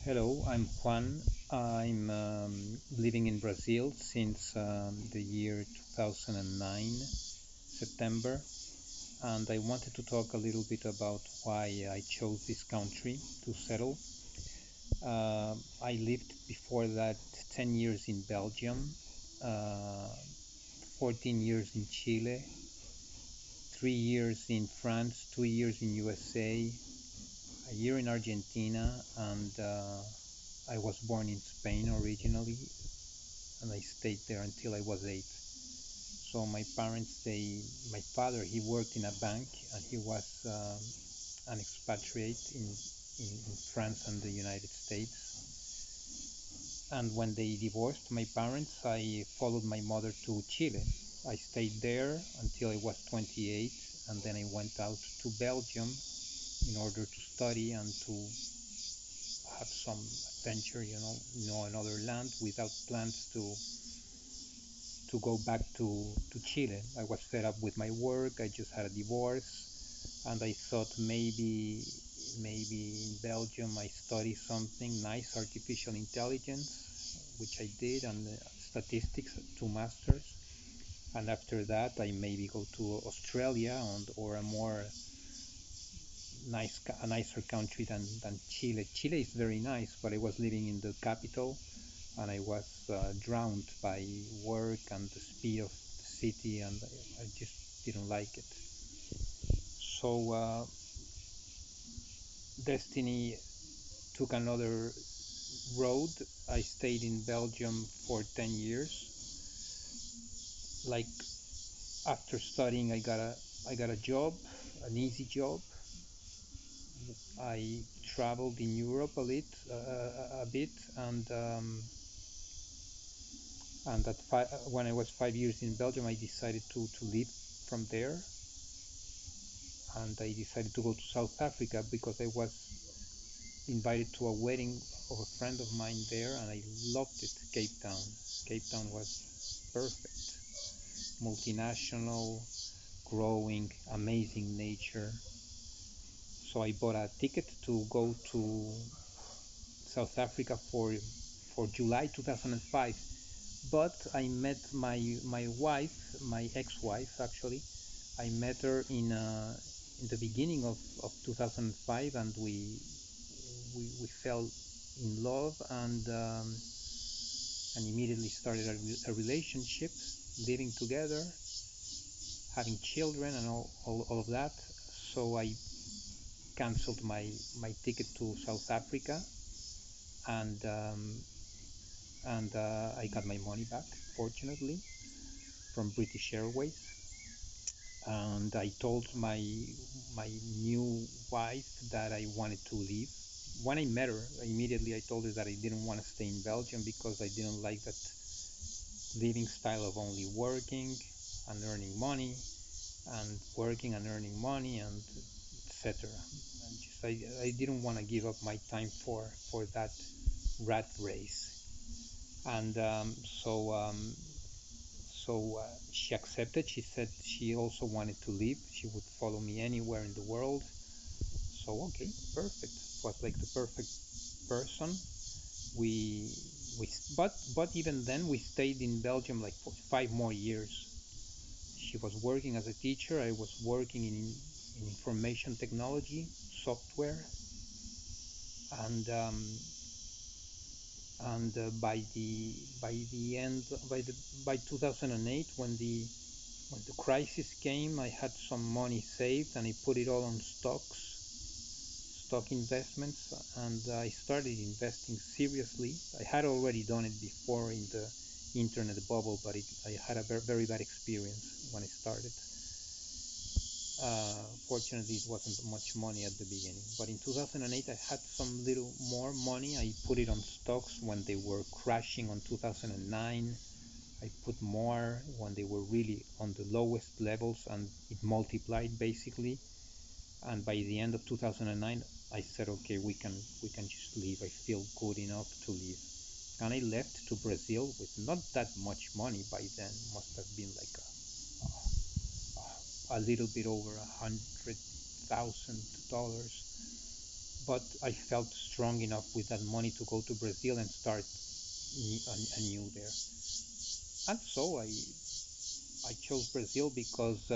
Hello, I'm Juan. I'm living in Brazil since the year 2009, September, and I wanted to talk a little bit about why I chose this country to settle. I lived before that 10 years in Belgium, uh, 14 years in Chile, 3 years in France, 2 years in USA, a year in Argentina, and I was born in Spain originally, and I stayed there until I was 8. So my parents, my father, he worked in a bank, and he was an expatriate in France and the United States. And when they divorced, my parents, I followed my mother to Chile. I stayed there until I was 28, and then I went out to Belgium in order to study and to have some adventure, another land without plans to go back to Chile. I was fed up with my work. I just had a divorce, and I thought maybe in Belgium I study something nice, artificial intelligence, which I did, and statistics, 2 masters. And after that, I maybe go to Australia or a more a nicer country than Chile. Chile is very nice, but I was living in the capital and I was drowned by work and the speed of the city, and I just didn't like it. So destiny took another road. I stayed in Belgium for 10 years. Like after studying, I got a job, an easy job. I traveled in Europe a bit, and when I was 5 years in Belgium, I decided to leave from there, and I decided to go to South Africa because I was invited to a wedding of a friend of mine there, and I loved it. Cape Town. Cape Town was perfect. Multinational, growing, amazing nature. So I bought a ticket to go to South Africa for July 2005. But I met my wife, my ex-wife actually. I met her in the beginning of 2005, and we fell in love, and immediately started a relationship, living together, having children, and all of that. So I canceled my ticket to South Africa, and I got my money back, fortunately, from British Airways. And I told my new wife that I wanted to leave. When I met her, immediately I told her that I didn't want to stay in Belgium because I didn't like that living style of only working and earning money, and working and earning money, and etc. And just I didn't want to give up my time for that rat race. And she accepted. She said she also wanted to leave. She would follow me anywhere in the world. So okay, perfect. It was like the perfect person. We we but even then we stayed in Belgium like for 5 more years. She was working as a teacher. I was working in information technology, software, and by the end by 2008, when the crisis came, I had some money saved and I put it all on stock investments, and I started investing seriously. I had already done it before in the internet bubble, but I had a very bad experience when I started. Fortunately, it wasn't much money at the beginning, but in 2008, I had some little more money. I put it on stocks when they were crashing on 2009. I put more when they were really on the lowest levels, and it multiplied basically. And by the end of 2009, I said, okay, we can just leave. I feel good enough to leave. And I left to Brazil with not that much money by then. Must have been like a little bit over $100,000. but I felt strong enough with that money to go to Brazil and start anew there. And so I chose Brazil because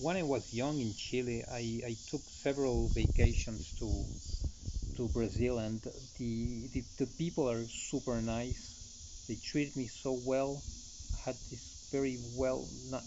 when I was young in Chile, I took several vacations to Brazil, and the people are super nice. They treat me so well. I had this very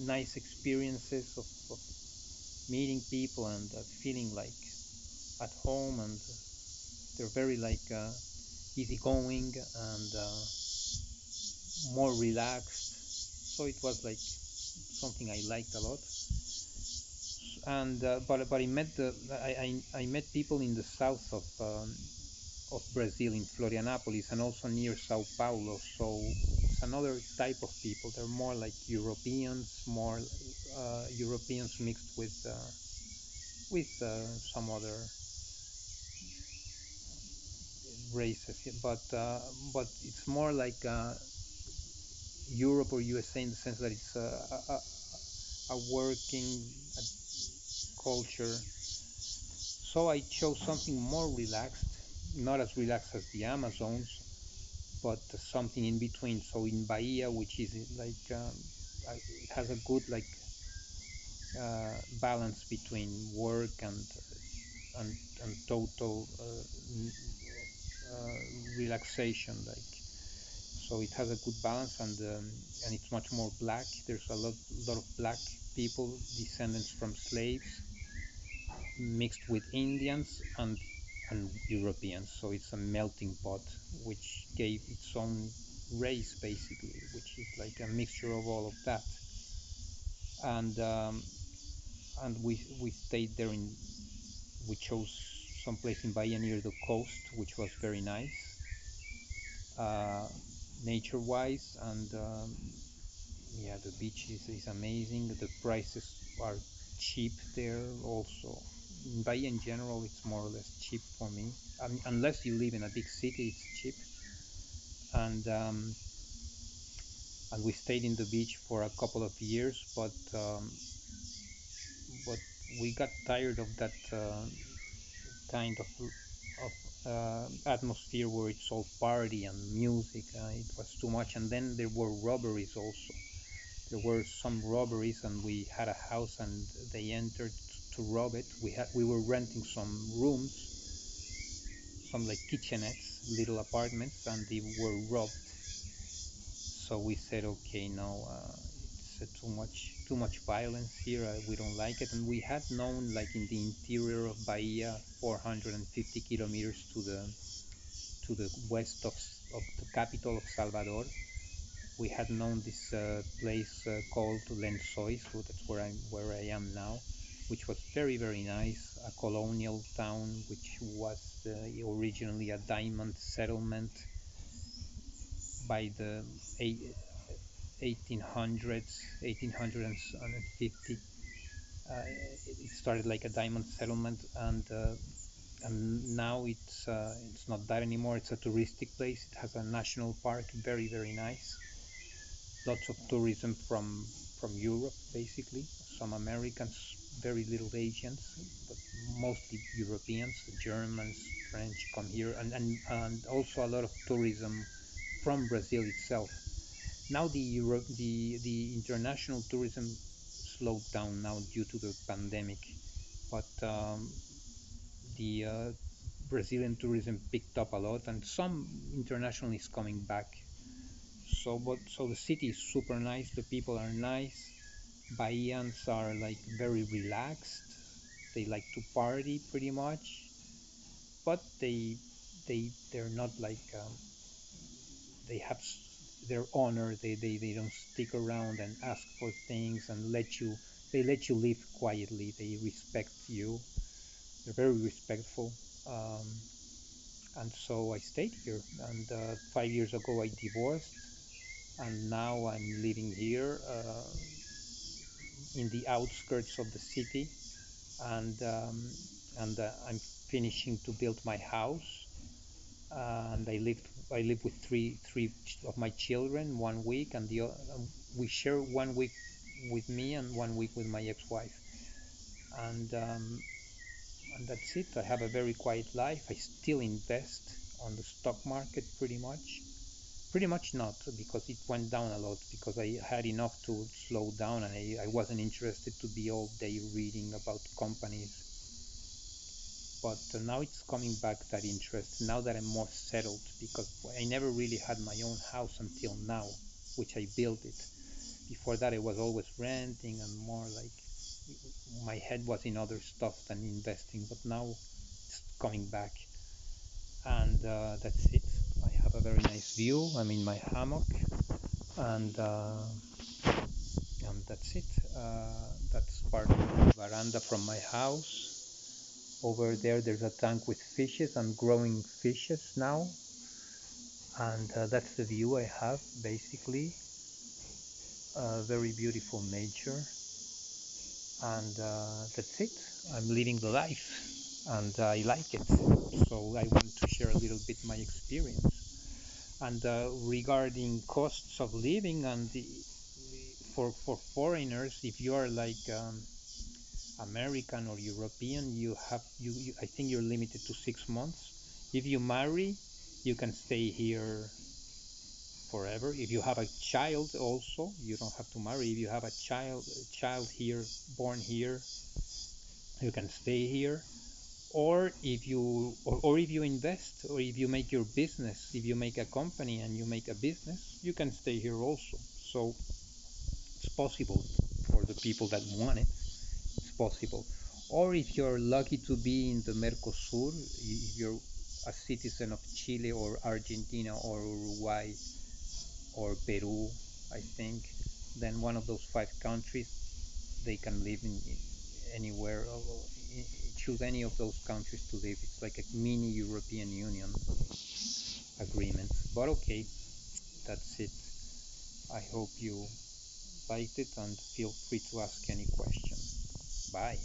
nice experiences of meeting people and feeling like at home, and they're very like easygoing and more relaxed. So it was like something I liked a lot. And but I met people in the south of Brazil, in Florianopolis, and also near Sao Paulo. So it's another type of people. They're more like Europeans, more Europeans mixed with some other races. But it's more like Europe or USA in the sense that it's a working culture. So I chose something more relaxed, not as relaxed as the Amazons, but something in between. So in Bahia, which is like it has a good like balance between work and, and total relaxation. Like so, it has a good balance, and it's much more black. There's a lot of black people, descendants from slaves, mixed with Indians and Europeans. So it's a melting pot, which gave its own race basically, which is like a mixture of all of that. And we stayed there in we chose some place in Bahia near the coast, which was very nice, uh, nature-wise, and yeah, the beach is amazing. The prices are cheap there also. In Bahia in general, it's more or less cheap for me. I mean, unless you live in a big city, it's cheap. And and we stayed in the beach for a couple of years, but we got tired of that kind of atmosphere where it's all party and music. It was too much, and then there were robberies also. There were some robberies, and we had a house, and they entered to rob it. We were renting some rooms, some like kitchenettes, little apartments, and they were robbed. So we said, okay, no, it's too much violence here. We don't like it. And we had known, like in the interior of Bahia, 450 kilometers to the west of the capital of Salvador, we had known this place called Lençóis, so that's where I am now, which was very very nice, a colonial town which was originally a diamond settlement by the 1800s, 1850. It started like a diamond settlement, and now it's not that anymore. It's a touristic place. It has a national park, very very nice. Lots of tourism from Europe, basically. Some Americans, very little Asians, but mostly Europeans, Germans, French come here, and also a lot of tourism from Brazil itself. Now the international tourism slowed down now due to the pandemic, but the Brazilian tourism picked up a lot, and some international is coming back. So the city is super nice. The people are nice. Bahians are like very relaxed. They like to party pretty much, but they're not like they have their honor. They don't stick around and ask for things and let you. They let you live quietly. They respect you. They're very respectful. Um, and so I stayed here. And 5 years ago I divorced, and now I'm living here in the outskirts of the city, and I'm finishing to build my house. And I live with three of my children 1 week, and we share 1 week with me and 1 week with my ex-wife. And And that's it. I have a very quiet life. I still invest on the stock market pretty much. Pretty much not, because it went down a lot, because I had enough to slow down, and I wasn't interested to be all day reading about companies. But now it's coming back, that interest, now that I'm more settled, because I never really had my own house until now, which I built it. Before that, I was always renting and more like my head was in other stuff than investing, but now it's coming back. And that's it. I have a very nice view. I'm in my hammock, and that's it. That's part of the veranda from my house. Over there, there's a tank with fishes. I'm growing fishes now, and that's the view I have basically. Very beautiful nature, and that's it. I'm living the life, and I like it. So I want to share a little bit my experience. And regarding costs of living, and for foreigners, if you are like American or European, you I think you're limited to 6 months. If you marry, you can stay here forever. If you have a child, also, you don't have to marry. If you have a child here, born here, you can stay here. Or if you invest, or if you make your business, if you make a company and you make a business, you can stay here also. So it's possible for the people that want it. It's possible. Or if you're lucky to be in the Mercosur, if you're a citizen of Chile or Argentina or Uruguay or Peru, I think, then one of those 5 countries, they can live in anywhere, choose any of those countries to live. It's like a mini European Union agreement. But okay, that's it. I hope you liked it, and feel free to ask any question. Bye.